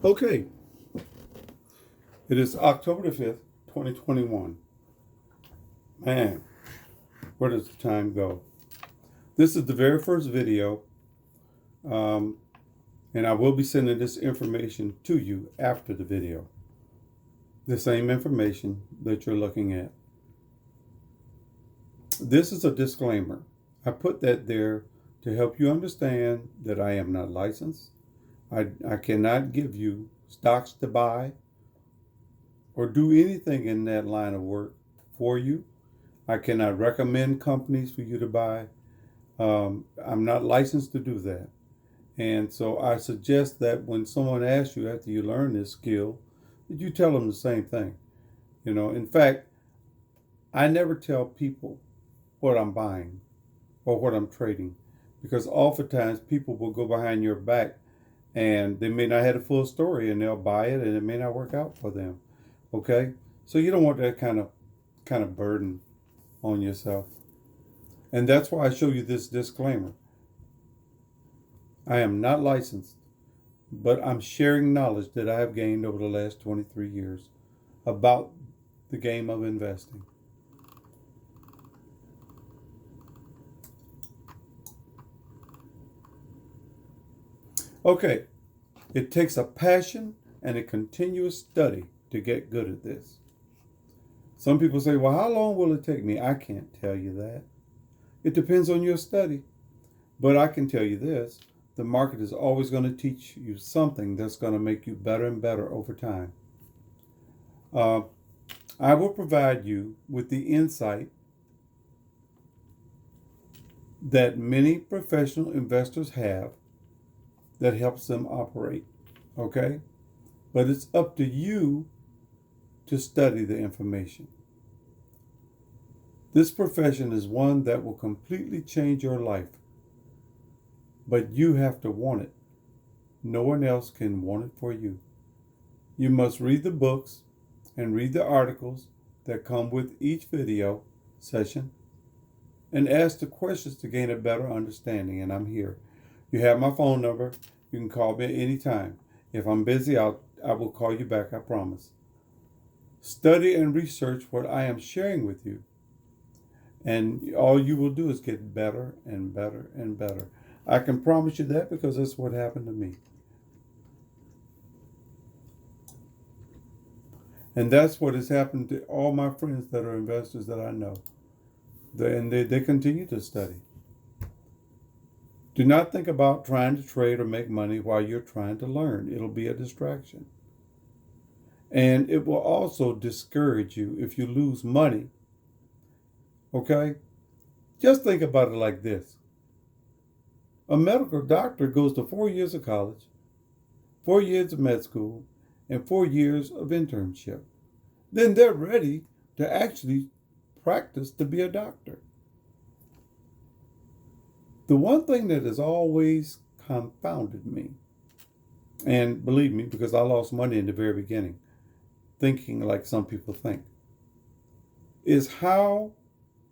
Okay, it is October the 5th, 2021. Man, where does the time go? This is the very first video, and I will be sending this information to you after the video. The same information that you're looking at. This is a disclaimer. I put that there to help you understand that I am not licensed. I cannot give you stocks to buy or do anything in that line of work for you. I cannot recommend companies for you to buy. I'm not licensed to do that. And so I suggest that when someone asks you after you learn this skill, that you tell them the same thing. In fact, I never tell people what I'm buying or what I'm trading, because oftentimes people will go behind your back and they may not have a full story and they'll buy it and it may not work out for them. Okay? So you don't want that kind of burden on yourself. And that's why I show you this disclaimer. I am not licensed, but I'm sharing knowledge that I have gained over the last 23 years about the game of investing. Okay, it takes a passion and a continuous study to get good at this. Some people say, well, how long will it take me? I can't tell you that. It depends on your study. But I can tell you this, the market is always going to teach you something that's going to make you better and better over time. I will provide you with the insight that many professional investors have that helps them operate, okay? But it's up to you to study the information. This profession is one that will completely change your life, but you have to want it. No one else can want it for you. You must read the books and read the articles that come with each video session and ask the questions to gain a better understanding, and I'm here. You have my phone number. You can call me at any time. If I'm busy, I will call you back, I promise. Study and research what I am sharing with you. And all you will do is get better and better and better. I can promise you that because that's what happened to me. And that's what has happened to all my friends that are investors that I know. They continue to study. Do not think about trying to trade or make money while you're trying to learn. It'll be a distraction. And it will also discourage you if you lose money. Okay? Just think about it like this. A medical doctor goes to 4 years of college, 4 years of med school, and 4 years of internship. Then they're ready to actually practice to be a doctor. The one thing that has always confounded me, and believe me, because I lost money in the very beginning, thinking like some people think, is how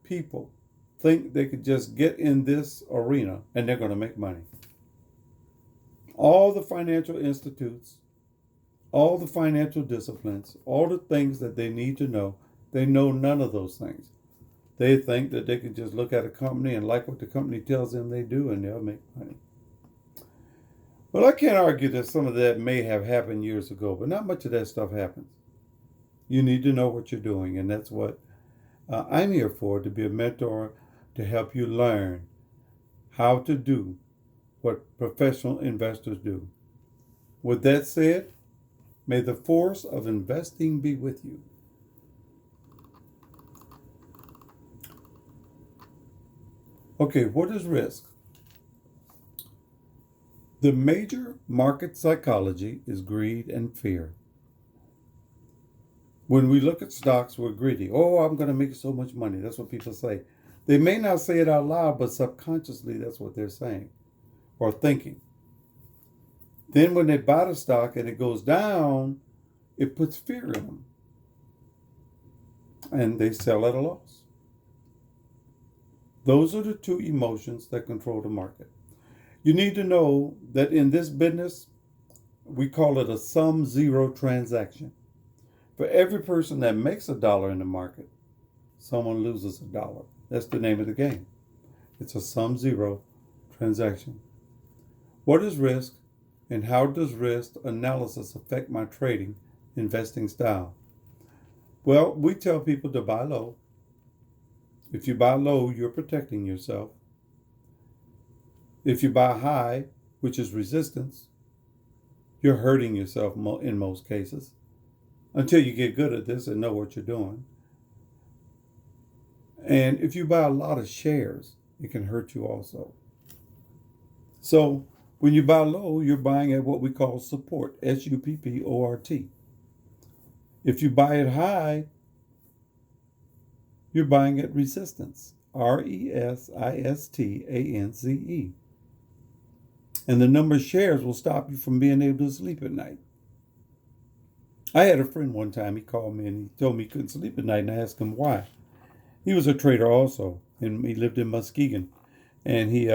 people think they could just get in this arena and they're going to make money. All the financial institutes, all the financial disciplines, all the things that they need to know, they know none of those things. They think that they can just look at a company and like what the company tells them they do and they'll make money. Well, I can't argue that some of that may have happened years ago, but not much of that stuff happens. You need to know what you're doing, and that's what I'm here for, to be a mentor, to help you learn how to do what professional investors do. With that said, may the force of investing be with you. Okay, what is risk? The major market psychology is greed and fear. When we look at stocks, we're greedy. Oh, I'm going to make so much money. That's what people say. They may not say it out loud, but subconsciously that's what they're saying or thinking. Then when they buy the stock and it goes down, it puts fear in them. And they sell at a loss. Those are the two emotions that control the market. You need to know that in this business, we call it a sum zero transaction. For every person that makes $1 in the market, someone loses $1. That's the name of the game. It's a sum zero transaction. What is risk, and how does risk analysis affect my trading, investing style? Well, we tell people to buy low. If you buy low, you're protecting yourself. If you buy high, which is resistance, you're hurting yourself in most cases until you get good at this and know what you're doing. And if you buy a lot of shares, it can hurt you also. So when you buy low, you're buying at what we call support, S-U-P-P-O-R-T. If you buy it high, you're buying at resistance, R-E-S-I-S-T-A-N-C-E. And the number of shares will stop you from being able to sleep at night. I had a friend one time, he called me and he told me he couldn't sleep at night, and I asked him why. He was a trader also, and he lived in Muskegon. And he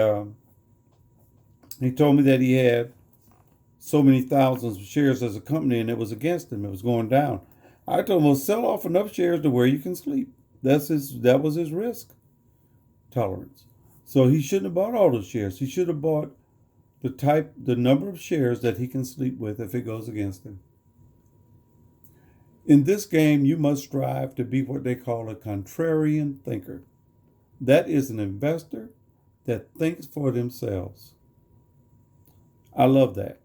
told me that he had so many thousands of shares as a company and it was against him. It was going down. I told him, well, sell off enough shares to where you can sleep. That was his risk tolerance. So he shouldn't have bought all those shares. He should have bought the number of shares that he can sleep with if it goes against him. In this game, you must strive to be what they call a contrarian thinker. That is an investor that thinks for themselves. I love that.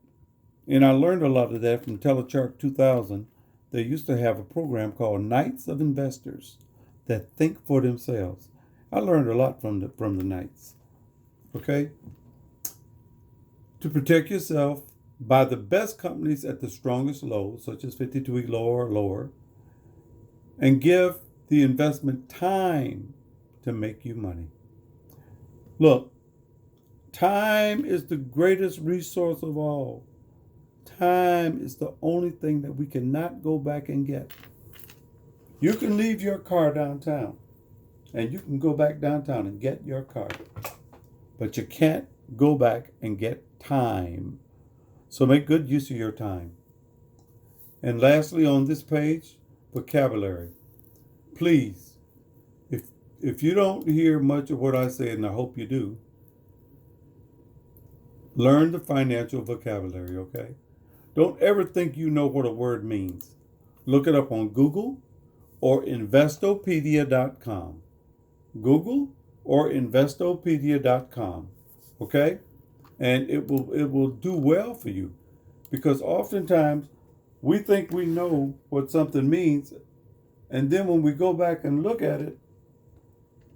And I learned a lot of that from Telechart 2000. They used to have a program called Knights of Investors that think for themselves. I learned a lot from the Knights. Okay? To protect yourself, buy the best companies at the strongest lows, such as 52-week lower or lower, and give the investment time to make you money. Look, time is the greatest resource of all. Time is the only thing that we cannot go back and get. You can leave your car downtown, and you can go back downtown and get your car, but you can't go back and get time. So make good use of your time. And lastly, on this page, vocabulary. Please, if you don't hear much of what I say, and I hope you do, learn the financial vocabulary, okay? Don't ever think you know what a word means. Look it up on Google or Investopedia.com. Google or Investopedia.com, okay? And it will do well for you, because oftentimes we think we know what something means, and then when we go back and look at it,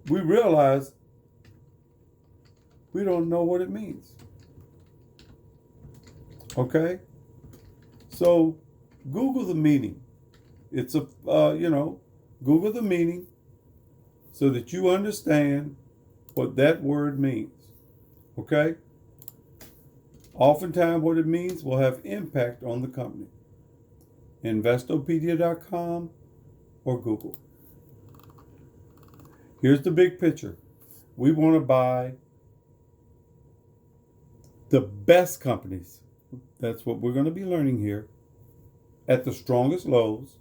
we realize we don't know what it means. Okay? So Google the meaning. It's Google the meaning so that you understand what that word means. Okay? Oftentimes what it means will have impact on the company. Investopedia.com or Google. Here's the big picture. We want to buy the best companies. That's what we're going to be learning here, at the strongest lows.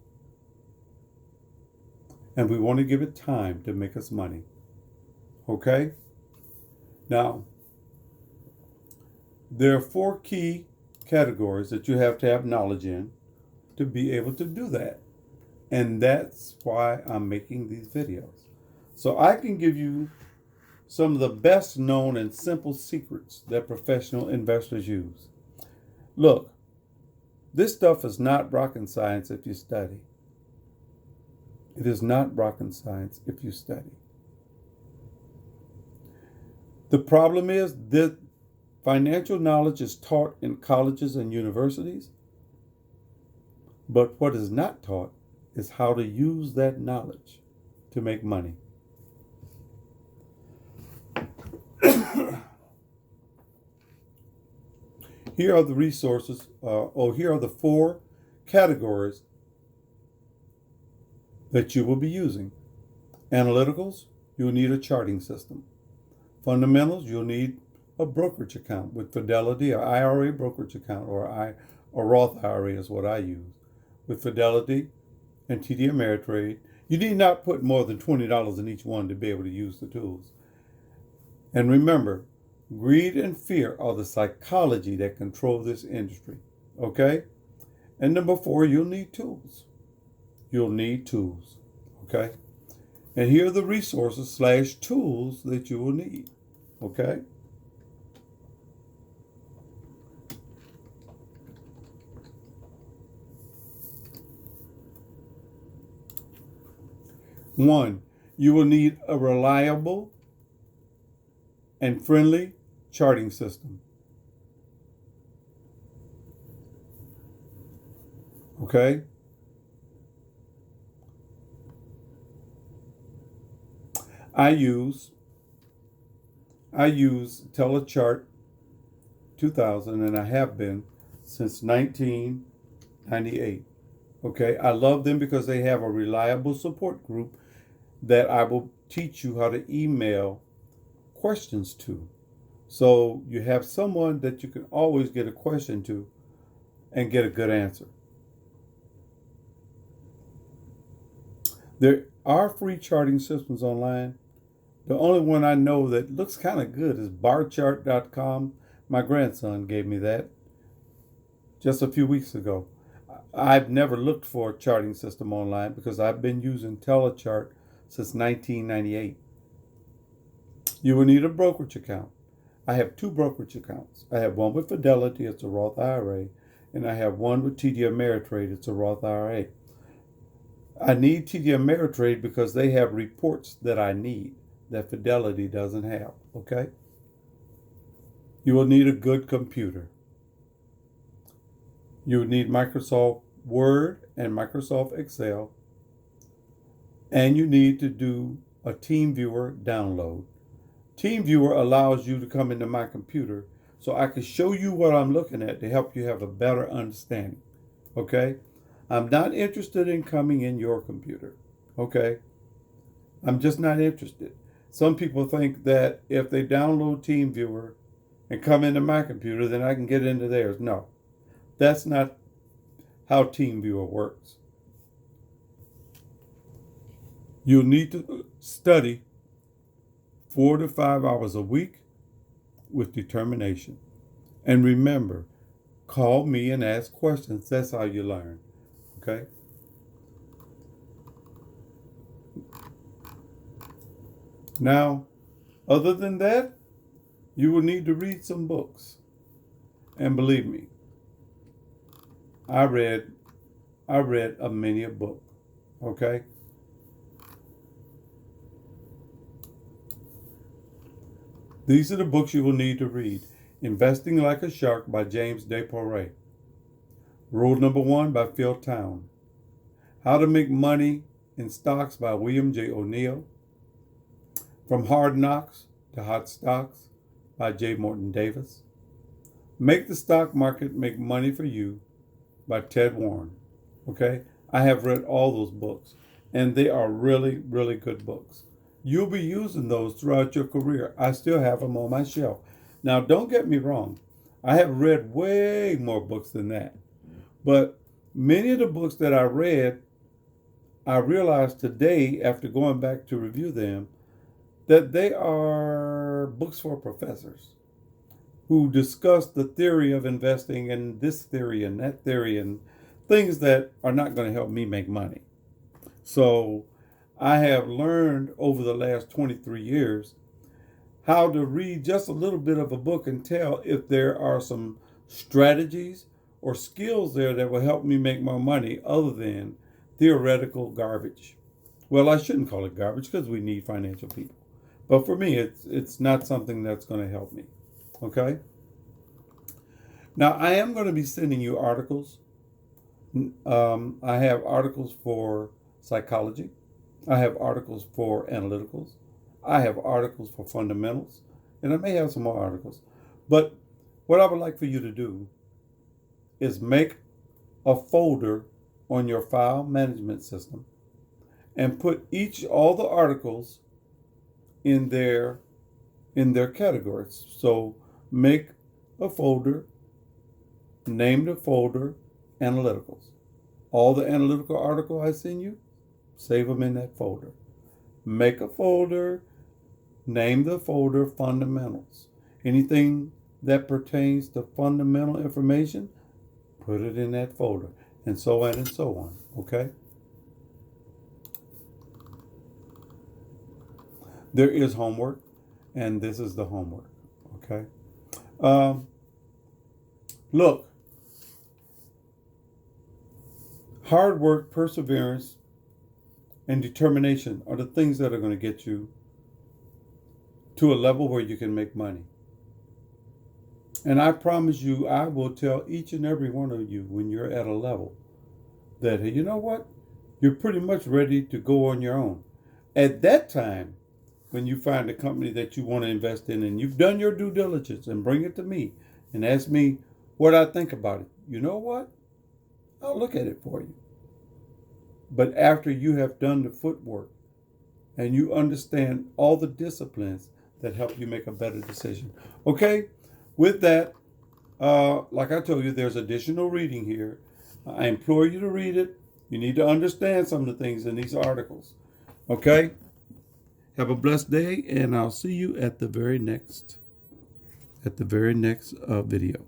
And we want to give it time to make us money. Okay? Now, there are 4 key categories that you have to have knowledge in to be able to do that. And that's why I'm making these videos. So I can give you some of the best known and simple secrets that professional investors use. Look, this stuff is not rocket science if you study. It is not rocket science if you study. The problem is that financial knowledge is taught in colleges and universities, but what is not taught is how to use that knowledge to make money. Here are the resources, here are the 4 categories that you will be using. Analyticals, you'll need a charting system. Fundamentals, you'll need a brokerage account with Fidelity or IRA brokerage account or A Roth IRA is what I use. With Fidelity and TD Ameritrade, you need not put more than $20 in each one to be able to use the tools. And remember, greed and fear are the psychology that control this industry. Okay? And number 4, you'll need tools. You'll need tools. Okay? And here are the resources / tools that you will need. Okay? One, you will need a reliable and friendly charting system. Okay? I use IntelliChart 2000, and I have been since 1998. Okay? I love them because they have a reliable support group that I will teach you how to email questions to. So you have someone that you can always get a question to and get a good answer. There are free charting systems online. The only one I know that looks kind of good is barchart.com. My grandson gave me that just a few weeks ago. I've never looked for a charting system online because I've been using IntelliChart since 1998. You will need a brokerage account. I have 2 brokerage accounts. I have one with Fidelity, it's a Roth IRA, and I have one with TD Ameritrade, it's a Roth IRA. I need TD Ameritrade because they have reports that I need that Fidelity doesn't have, okay? You will need a good computer. You will need Microsoft Word and Microsoft Excel, and you need to do a TeamViewer download. TeamViewer allows you to come into my computer so I can show you what I'm looking at to help you have a better understanding, okay? I'm not interested in coming in your computer, okay? I'm just not interested. Some people think that if they download TeamViewer and come into my computer, then I can get into theirs. No, that's not how TeamViewer works. You'll need to study 4 to 5 hours a week with determination. And remember, call me and ask questions. That's how you learn. Okay? Now, other than that, you will need to read some books. And believe me, I read many a book. Okay? These are the books you will need to read. Investing Like a Shark by James DePorre. Rule Number 1 by Phil Town. How to Make Money in Stocks by William J. O'Neill. From Hard Knocks to Hot Stocks by J. Morton Davis. Make the Stock Market Make Money for You by Ted Warren. Okay? I have read all those books, and they are really, really good books. You'll be using those throughout your career. I still have them on my shelf. Now, don't get me wrong. I have read way more books than that. But many of the books that I read, I realized today, after going back to review them, that they are books for professors who discuss the theory of investing and this theory and that theory and things that are not going to help me make money. So I have learned over the last 23 years how to read just a little bit of a book and tell if there are some strategies or skills there that will help me make more money other than theoretical garbage. Well, I shouldn't call it garbage because we need financial people. But for me, it's not something that's going to help me. Okay? Now, I am going to be sending you articles. I have articles for psychology. I have articles for analyticals. I have articles for fundamentals. And I may have some more articles. But what I would like for you to do is make a folder on your file management system and put all the articles in their categories. So make a folder name the folder Analyticals. All the analytical articles I send you, save them in that folder. Make a folder, name the folder Fundamentals. Anything that pertains to fundamental information, put it in that folder, and so on and so on, okay? There is homework, and this is the homework, okay? Look, hard work, perseverance, and determination are the things that are going to get you to a level where you can make money. And I promise you, I will tell each and every one of you when you're at a level that, hey, you know what? You're pretty much ready to go on your own. At that time, when you find a company that you want to invest in and you've done your due diligence, and bring it to me and ask me what I think about it, you know what? I'll look at it for you. But after you have done the footwork and you understand all the disciplines that help you make a better decision. Okay? With that, like I told you, there's additional reading here. I implore you to read it. You need to understand some of the things in these articles. Okay? Have a blessed day, and I'll see you at the very next video.